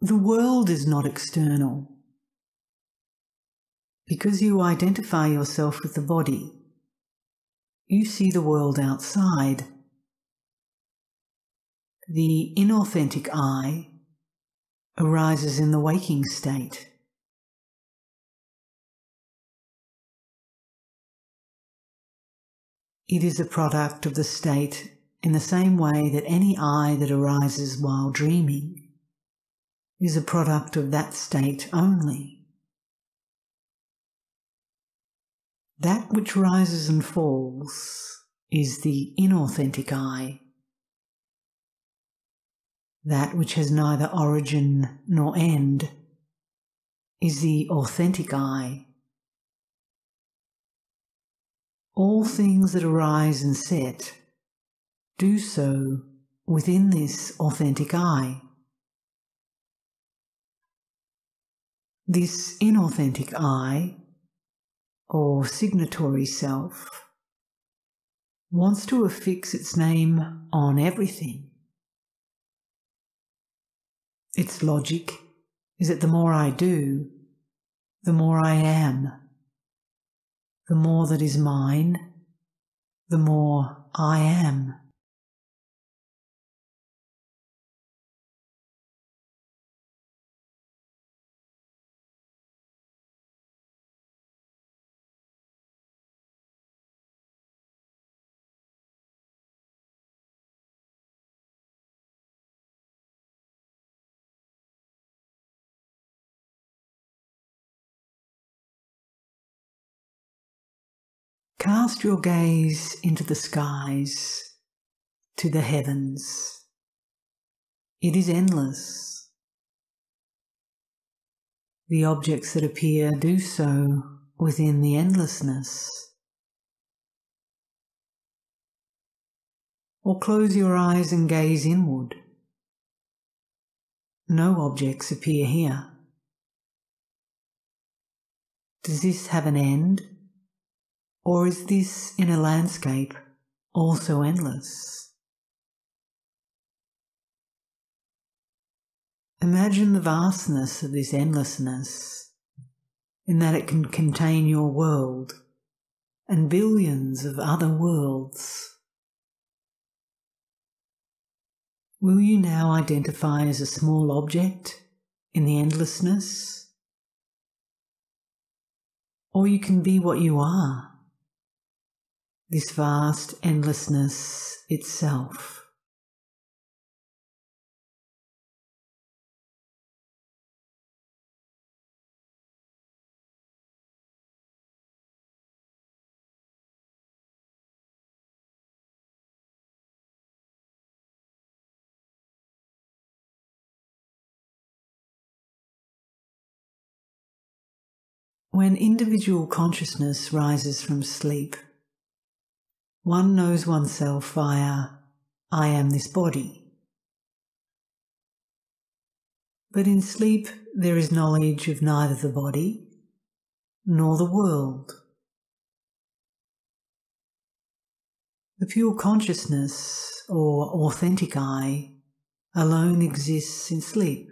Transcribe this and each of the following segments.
The world is not external. Because you identify yourself with the body, you see the world outside. The inauthentic eye arises in the waking state. It is a product of the state in the same way that any eye that arises while dreaming is a product of that state only. That which rises and falls is the inauthentic eye. That which has neither origin nor end is the authentic eye. All things that arise and set do so within this authentic eye. This inauthentic eye, or signatory self, wants to affix its name on everything. Its logic is that the more I do, the more I am. The more that is mine, the more I am. Cast your gaze into the skies, to the heavens. It is endless. The objects that appear do so within the endlessness. Or close your eyes and gaze inward. No objects appear here. Does this have an end? Or is this inner landscape also endless? Imagine the vastness of this endlessness, in that it can contain your world and billions of other worlds. Will you now identify as a small object in the endlessness? Or you can be what you are, this vast endlessness itself. When individual consciousness rises from sleep, one knows oneself via I am this body. But in sleep there is knowledge of neither the body nor the world. The pure consciousness, or authentic I, alone exists in sleep.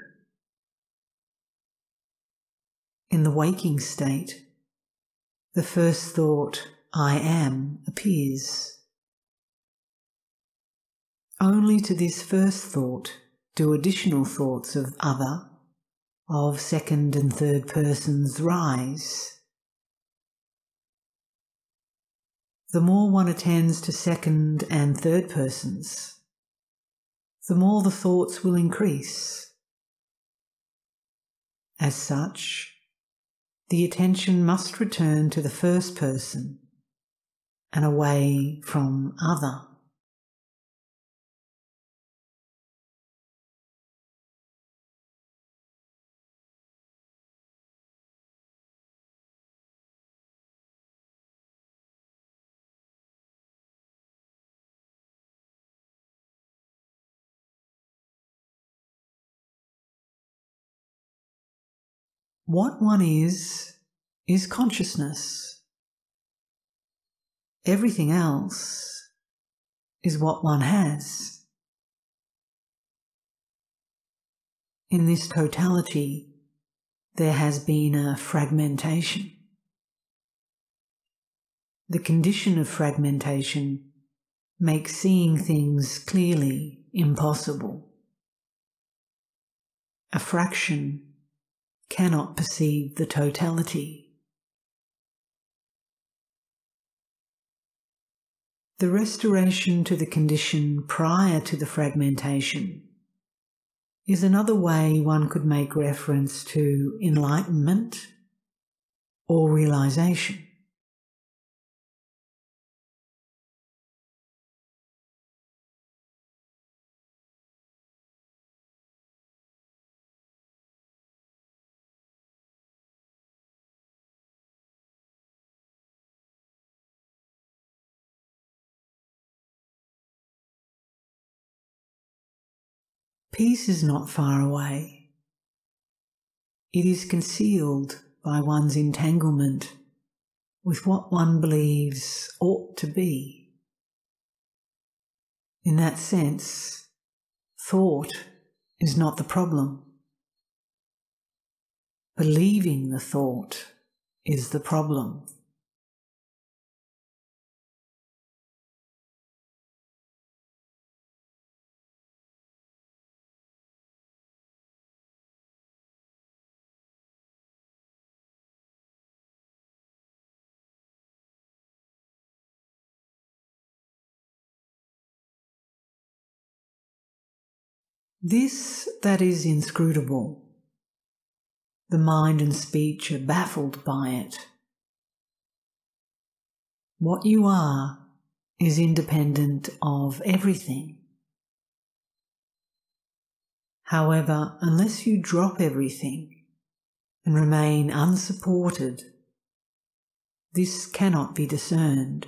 In the waking state, the first thought, I am, appears. Only to this first thought do additional thoughts of other, of second and third persons rise. The more one attends to second and third persons, the more the thoughts will increase. As such, the attention must return to the first person and away from other. What one is consciousness. Everything else is what one has. in this totality, there has been a fragmentation. The condition of fragmentation makes seeing things clearly impossible. A fraction cannot perceive the totality. The restoration to the condition prior to the fragmentation is another way one could make reference to enlightenment or realization. Peace is not far away. It is concealed by one's entanglement with what one believes ought to be. In that sense, thought is not the problem. Believing the thought is the problem. This that is inscrutable, the mind and speech are baffled by it. What you are is independent of everything. However, unless you drop everything and remain unsupported, this cannot be discerned.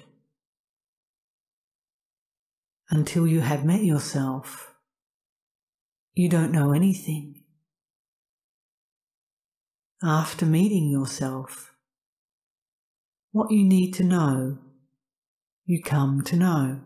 Until you have met yourself, you don't know anything. After meeting yourself, what you need to know, you come to know.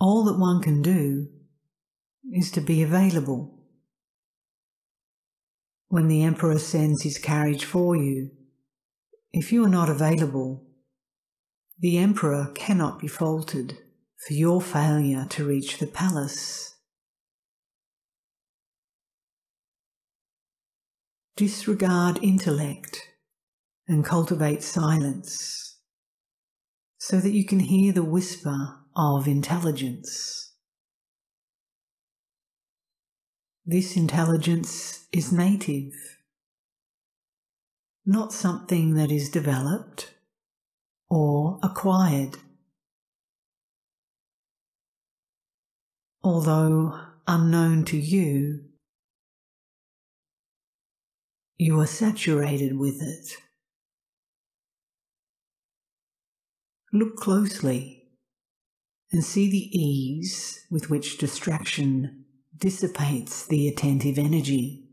All that one can do is to be available. When the Emperor sends his carriage for you, if you are not available, the Emperor cannot be faulted for your failure to reach the palace. Disregard intellect and cultivate silence so that you can hear the whisper of intelligence. This intelligence is native, not something that is developed or acquired. Although unknown to you, you are saturated with it. Look closely and see the ease with which distraction dissipates the attentive energy.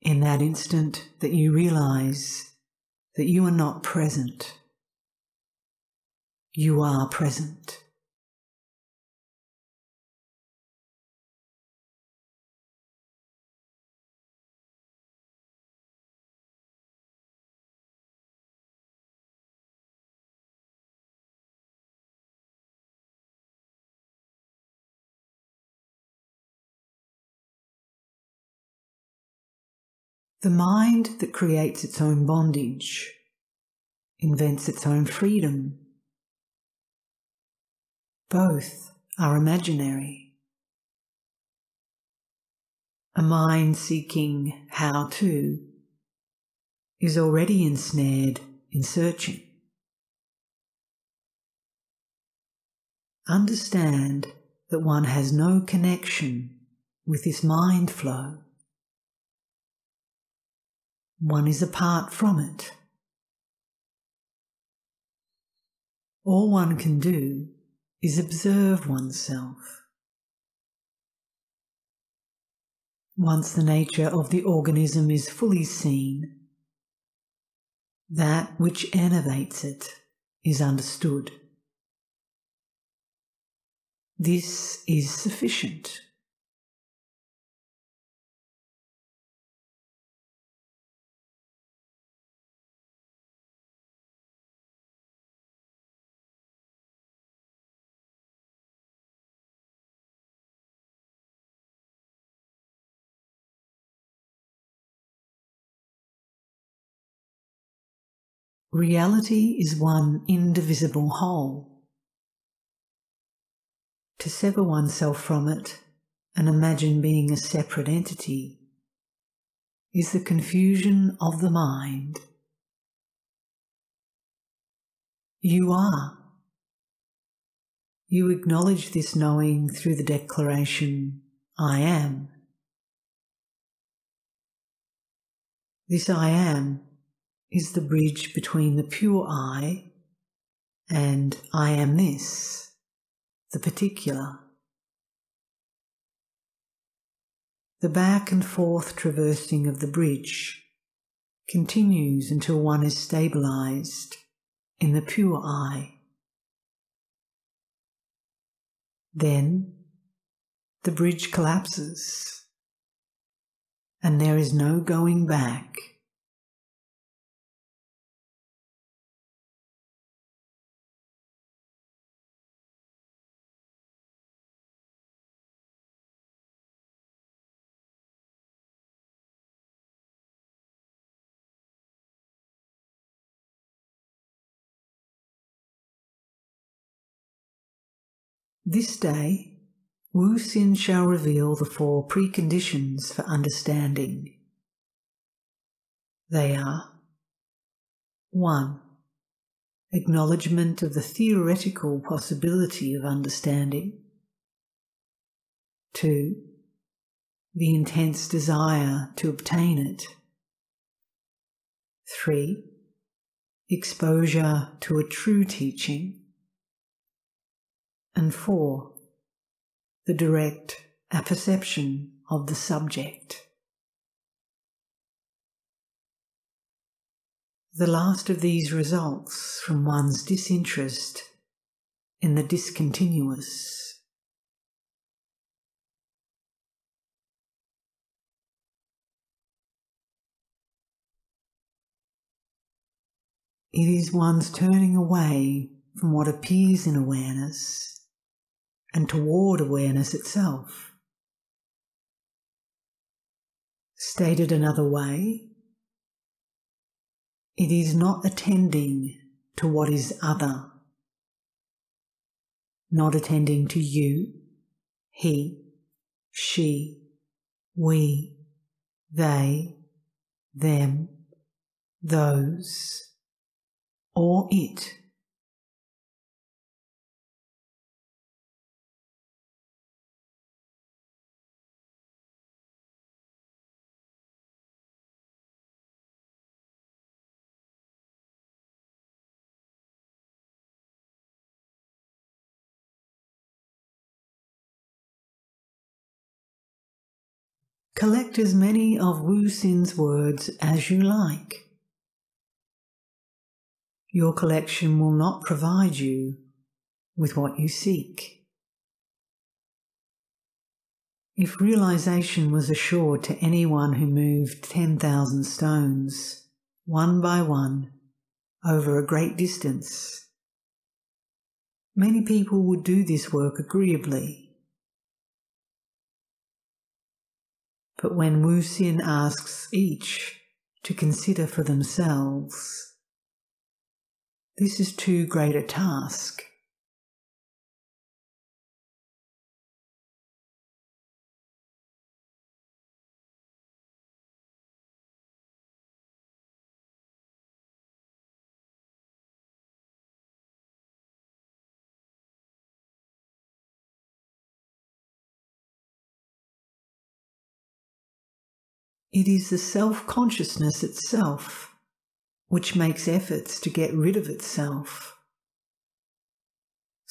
In that instant that you realize that you are not present, you are present. The mind that creates its own bondage invents its own freedom. Both are imaginary. A mind seeking how to is already ensnared in searching. Understand that one has no connection with this mind flow. One is apart from it. all one can do is observe oneself. Once the nature of the organism is fully seen, that which enervates it is understood. This is sufficient. Reality is one indivisible whole. To sever oneself from it and imagine being a separate entity is the confusion of the mind. You are. You acknowledge this knowing through the declaration, I am. This I am is the bridge between the pure I and I am this, the particular. The back and forth traversing of the bridge continues until one is stabilized in the pure I. Then the bridge collapses and there is no going back. This day, Hsin shall reveal the 4 preconditions for understanding. They are: 1. Acknowledgement of the theoretical possibility of understanding. 2. The intense desire to obtain it. 3. Exposure to a true teaching. And 4. The direct apperception of the subject. The last of these results from one's disinterest in the discontinuous. It is one's turning away from what appears in awareness and toward awareness itself. Stated another way, it is not attending to what is other, not attending to you, he, she, we, they, them, those, or it. Collect as many of Hsin's words as you like. Your collection will not provide you with what you seek. If realization was assured to anyone who moved 10,000 stones, one by one, over a great distance, many people would do this work agreeably. But when Hsin asks each to consider for themselves, this is too great a task. It is the self-consciousness itself which makes efforts to get rid of itself.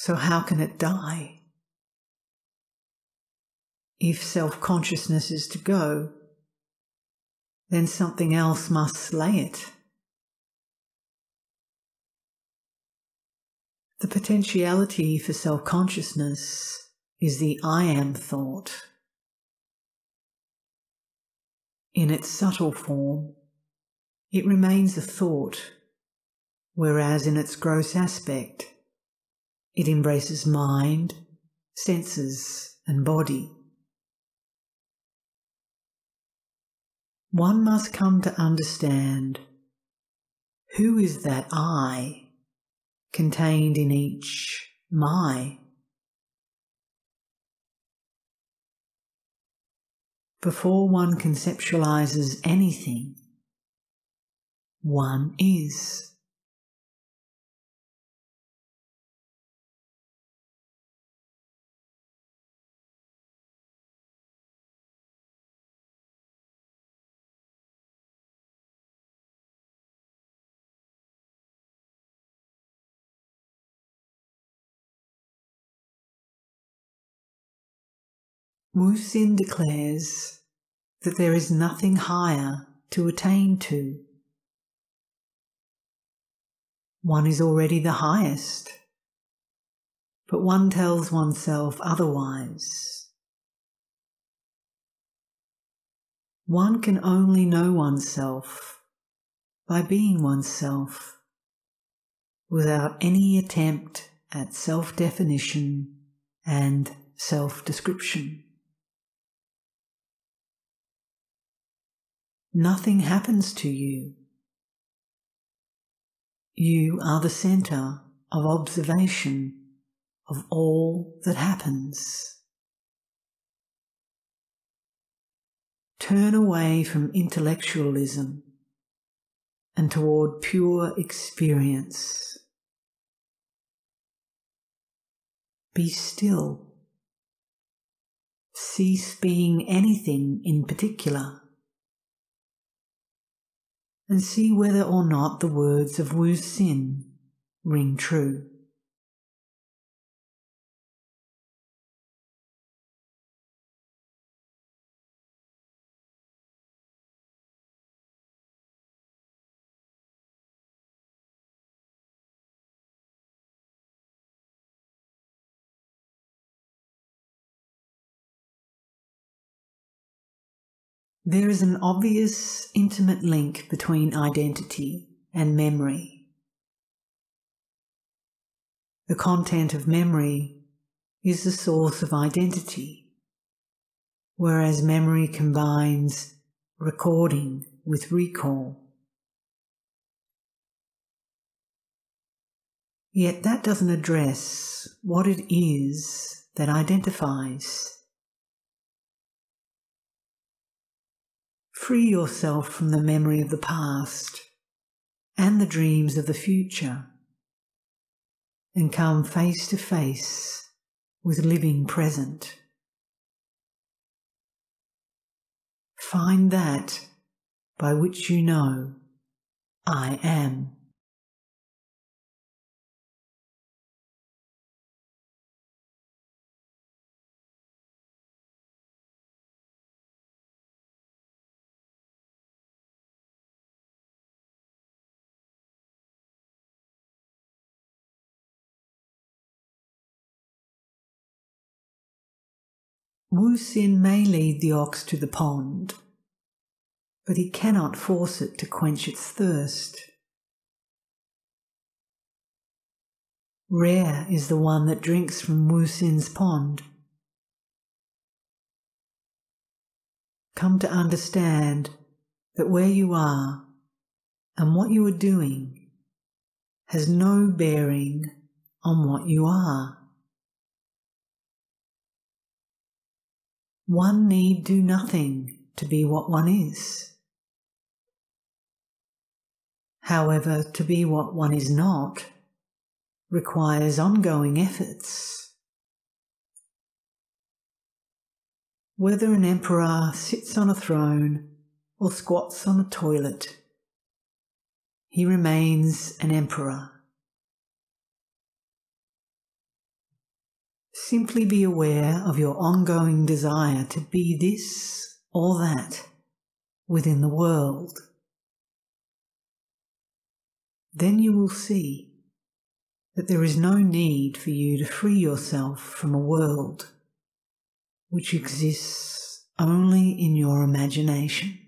So how can it die? If self-consciousness is to go, then something else must slay it. The potentiality for self-consciousness is the I am thought. In its subtle form, it remains a thought, whereas in its gross aspect, it embraces mind, senses, and body. One must come to understand who is that I contained in each my. Before one conceptualizes anything, one is. Hsin declares that there is nothing higher to attain to. One is already the highest, but one tells oneself otherwise. One can only know oneself by being oneself, without any attempt at self-definition and self-description. Nothing happens to you. You are the centre of observation of all that happens. Turn away from intellectualism and toward pure experience. Be still. Cease being anything in particular, and see whether or not the words of Hsin ring true. There is an obvious, intimate link between identity and memory. The content of memory is the source of identity, whereas memory combines recording with recall. Yet that doesn't address what it is that identifies. Free yourself from the memory of the past and the dreams of the future, and come face to face with living present. Find that by which you know I am. Hsin may lead the ox to the pond, but he cannot force it to quench its thirst. Rare is the one that drinks from Hsin's pond. Come to understand that where you are and what you are doing has no bearing on what you are. One need do nothing to be what one is. However, to be what one is not requires ongoing efforts. Whether an emperor sits on a throne or squats on a toilet, he remains an emperor. Simply be aware of your ongoing desire to be this or that within the world. Then you will see that there is no need for you to free yourself from a world which exists only in your imagination.